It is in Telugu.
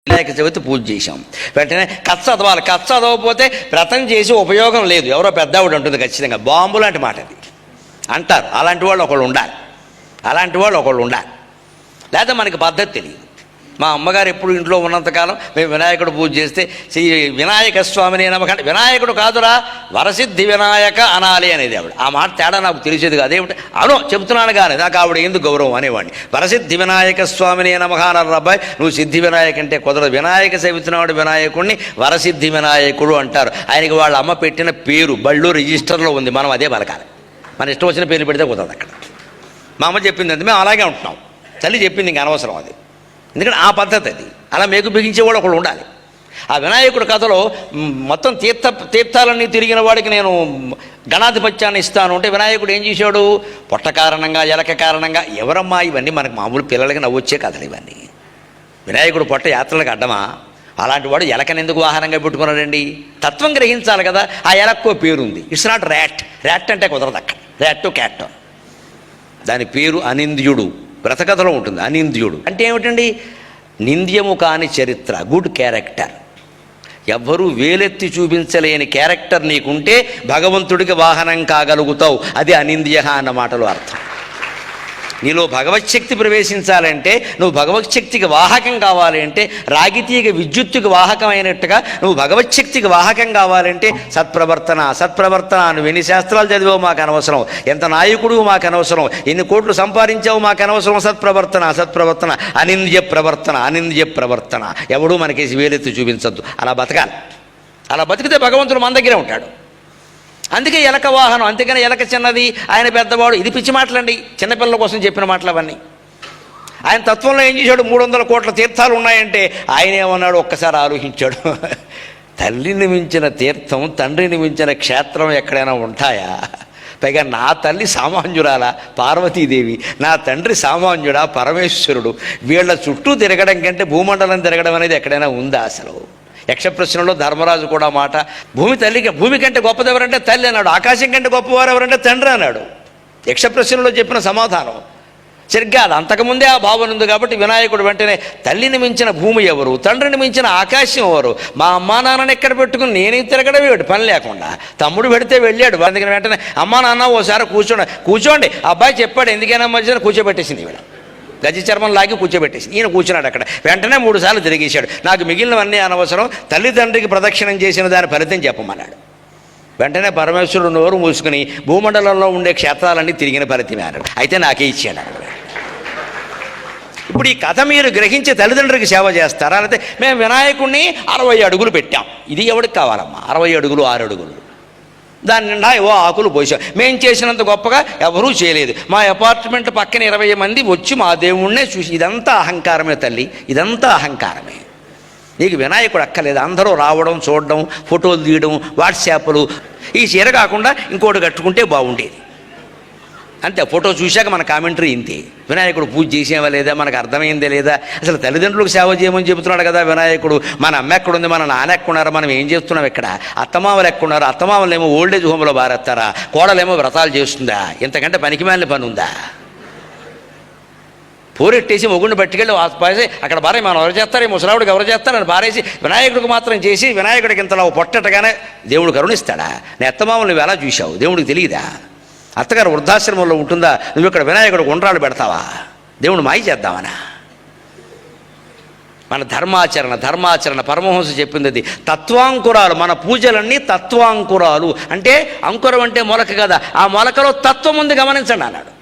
వినాయక చవితి పూజ చేశాం. వెంటనే కథ చదవాలి. కథ చదవకపోతే వ్రతం చేసి ఉపయోగం లేదు. ఎవరో పెద్దవాడు ఉంటుంది ఖచ్చితంగా. బాంబు లాంటి మాట అది అంటారు. అలాంటి వాళ్ళు ఒకళ్ళు ఉండాలి. లేదా మనకి పద్ధతి తెలియదు. మా అమ్మగారు ఎప్పుడు ఇంట్లో ఉన్నంతకాలం మేము వినాయకుడు పూజ చేస్తే శ్రీ వినాయక స్వామిని నమ్మకండి. వినాయకుడు కాదురా వరసిద్ధి వినాయక అనాలి అనేది ఆవిడ. ఆ మాట తేడా నాకు తెలిసేది కాదు. ఏమిటి అనో చెప్తున్నాను కానీ నాకు ఆవిడ ఎందుకు గౌరవం అనేవాడిని. వరసిద్ధి వినాయక స్వామిని నమ్మకానరు అబ్బాయి, నువ్వు సిద్ధి వినాయక అంటే కుదరదు. వినాయక చవితినాడు వినాయకుడిని వరసిద్ధి వినాయకుడు అంటారు. ఆయనకి వాళ్ళ అమ్మ పెట్టిన పేరు బళ్ళు రిజిస్టర్లో ఉంది. మనం అదే పలకాలి. మన ఇష్టం వచ్చిన పేరు పెడితే కుదరదు. అక్కడ మా అమ్మ చెప్పింది అంతే, మేము అలాగే ఉంటున్నాం. తల్లి చెప్పింది ఇంక అనవసరం అది. ఎందుకంటే ఆ పద్ధతి అది. అలా మేకు బిగించేవాడు ఒకళ్ళు ఉండాలి. ఆ వినాయకుడి కథలో మొత్తం తీర్థాలన్నీ తిరిగిన వాడికి నేను గణాధిపత్యాన్ని ఇస్తాను అంటే వినాయకుడు ఏం చేశాడు? పొట్ట కారణంగా, ఎలక కారణంగా. ఎవరమ్మా ఇవన్నీ? మనకు మామూలు పిల్లలకి నవ్వొచ్చే కథలు ఇవన్నీ. వినాయకుడు పొట్ట యాత్రలకు అడ్డమా? అలాంటి వాడు ఎలకని ఎందుకు వాహనంగా పెట్టుకున్నాడండి? తత్వం గ్రహించాలి కదా. ఆ ఎలక్కో పేరుంది. It's not rat. ర్యాట్ అంటే కుదరదు అక్కడ. Rat cat. దాని పేరు అనింద్యుడు. వ్రతకథలో ఉంటుంది. అనింద్యుడు అంటే ఏమిటండి? నింద్యము కాని చరిత్ర, గుడ్ క్యారెక్టర్. ఎవ్వరూ వేలెత్తి చూపించలేని క్యారెక్టర్ నీకుంటే భగవంతుడికి వాహనం కాగలుగుతావు. అది అనింద్య అన్న మాటలో అర్థం. నీలో భగవచ్చక్తి ప్రవేశించాలంటే, నువ్వు భగవచ్చక్తికి వాహకం కావాలి అంటే, రాగితీగ విద్యుత్తుకి వాహకం అయినట్టుగా నువ్వు భగవచ్చక్తికి వాహకం కావాలంటే సత్ప్రవర్తన. నువ్వు ఎన్ని శాస్త్రాలు చదివావు మాకు అనవసరం, ఎంత నాయకుడు మాకు అనవసరం, ఎన్ని కోట్లు సంపాదించావు మాకు అనవసరం. సత్ప్రవర్తన, అనింద్య ప్రవర్తన. ఎవడూ మనకేసి వేలెత్తి చూపించద్దు. అలా బతకాలి. అలా బతికితే భగవంతుడు మన దగ్గరే ఉంటాడు. అందుకే ఎలక వాహనం. అంతేగాని ఎలక చిన్నది, ఆయన పెద్దవాడు, ఇది పిచ్చి మాటలండి. చిన్నపిల్లల కోసం చెప్పిన మాటలు అవన్నీ. ఆయన తత్వంలో ఏం చేశాడు? 300 కోట్ల తీర్థాలు ఉన్నాయంటే ఆయన ఏమన్నాడు ఒక్కసారి ఆలోచించాడు. తల్లిని మించిన తీర్థం, తండ్రిని మించిన క్షేత్రం ఎక్కడైనా ఉంటాయా? పైగా నా తల్లి సామాన్యురాలా పార్వతీదేవి, నా తండ్రి సామాన్యుడా పరమేశ్వరుడు. వీళ్ళ చుట్టూ తిరగడం కంటే భూమండలం తిరగడం అనేది ఎక్కడైనా ఉందా అసలు? యక్షప్రశ్నలో ధర్మరాజు కూడా మాట, భూమి కంటే గొప్పది ఎవరంటే తల్లి అన్నాడు. ఆకాశం కంటే గొప్పవారు ఎవరంటే తండ్రి అన్నాడు. యక్షప్రశ్నలో చెప్పిన సమాధానం సరిగ్గా అది. అంతకుముందే ఆ భావన ఉంది కాబట్టి వినాయకుడు వెంటనే తల్లిని మించిన భూమి ఎవరు, తండ్రిని మించిన ఆకాశం ఎవరు, మా అమ్మా నాన్నని ఎక్కడ పెట్టుకుని నేనే తిరగడం ఏమిటి పని లేకుండా. తమ్ముడు పెడితే వెళ్ళాడు. అందుకని వెంటనే అమ్మా నాన్న ఓసారి కూర్చోండి అబ్బాయి చెప్పాడు ఎందుకైనా మధ్యన కూర్చోబెట్టేసింది. వీళ్ళ గజ చర్మం లాగి కూర్చోబెట్టేసి ఈయన కూర్చున్నాడు అక్కడ. వెంటనే 3 సార్లు తిరిగేశాడు. నాకు మిగిలినవన్నీ అనవసరం, తల్లిదండ్రికి ప్రదక్షిణం చేసిన దాని ఫలితం చెప్పమన్నాడు. వెంటనే పరమేశ్వరుడు నోరు మూసుకుని భూమండలంలో ఉండే క్షేత్రాలన్నీ తిరిగిన ఫలితమే అన్నాడు. అయితే నాకే ఇచ్చాడు. ఇప్పుడు ఈ కథ మీరు గ్రహించి తల్లిదండ్రులకి సేవ చేస్తారా? లేకపోతే మేము వినాయకుడిని 60 అడుగులు పెట్టాం, ఇది ఎవరికి కావాలమ్మా? 60 అడుగులు 6 అడుగులు దాని నిండా ఏవో ఆకులు పోసాం. మేము చేసినంత గొప్పగా ఎవరూ చేయలేదు. మా అపార్ట్మెంట్ పక్కన 20 మంది వచ్చి మా దేవుణ్ణే చూసి, ఇదంతా అహంకారమే తల్లి, ఇదంతా అహంకారమే. నీకు వినాయకుడు అక్కర్లేదు. అందరూ రావడం, చూడడం, ఫోటోలు తీయడం, వాట్సాప్లు. ఈ చీర కాకుండా ఇంకోటి కట్టుకుంటే బాగుండేది. అంతే. ఫోటో చూశాక మన కామెంటరీ ఇంతే. వినాయకుడు పూజ చేసేవా లేదా, మనకు అర్థమైందే లేదా? అసలు తల్లిదండ్రులకు సేవ చేయమని చెబుతున్నాడు కదా వినాయకుడు. మన అమ్మ ఎక్కడుంది, మన నాన్న ఎక్కడున్నారు, మనం ఏం చేస్తున్నాం ఇక్కడ? అత్తమామలు ఎక్కడున్నారు? అత్తమామలేమో ఓల్డేజ్ హోమ్లో బారేస్తారా, కోడలేమో వ్రతాలు చేస్తుందా? ఇంతకంటే పనికిమాలిన పని ఉందా? పోరెట్టేసి మొగుడిని పట్టుకెళ్ళి పారేసి అక్కడ బారే, మనం ఎవరు చేస్తారు, ఈ ముసలావుడికి ఎవరు చేస్తారని పారేసి వినాయకుడికి మాత్రం చేసి వినాయకుడికి ఇంతలో పొట్టటగానే దేవుడు కరుణిస్తాడా? నీ అత్తమామలు నువ్వు ఎలా చూశావు? దేవుడికి తెలియదా? అత్తగారు వృద్ధాశ్రమంలో ఉంటుందా? నువ్వు ఇక్కడ వినాయకుడు ఉండ్రాలు పెడతావా? దేవుడు మాయ చేద్దామనా? మన ధర్మాచరణ పరమహంస చెప్పింది అది. తత్వాంకురాలు. మన పూజలన్నీ తత్వాంకురాలు. అంటే అంకురం అంటే మొలక కదా, ఆ మొలకలో తత్వం ఉంది గమనించండి అన్నాడు.